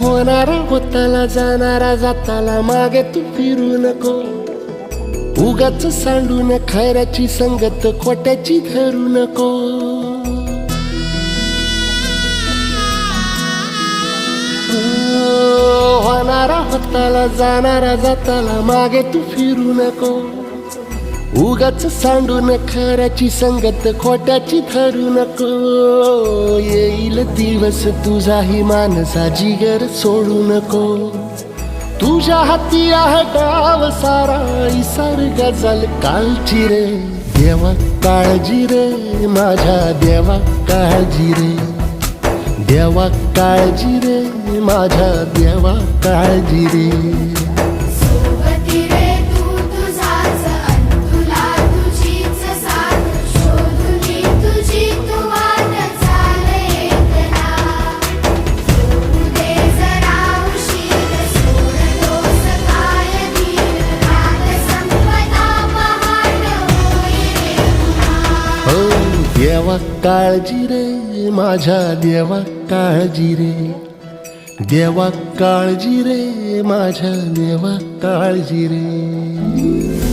होणारा होताला जाणारा जाताला मागे तू फिरू नको. उगाच सांडून खऱ्याची संगत खोट्याची धरू नको. होणारा होताला जाणारा जाताला मागे तू फिरू नको. उगाच सांडून खऱ्याची संगत खोट्याची धरू नको. येईल दिवस तुझाही मानसा जिगर सोडू नको. तुझ्या हाती आहे गाव सारा इसार गजल कालची रे. देवा काळजी रे माझ्या देवा काळजी रे. देवा काळजी रे माझ्या देवा काळजी रे. सोबती रे तू तुझाच तुला तुझीच साथ शोधुनी तुझी तू वाट चाल एकला. सोडू दे जरा उशीर सोडतोस काय धीर रात संपदा पहाट होई रे पुन्हा. हो देवा काळजी रे माझ्या देवा काळजी रे. देवा काळजी रे माझ्या देवा काळजी रे.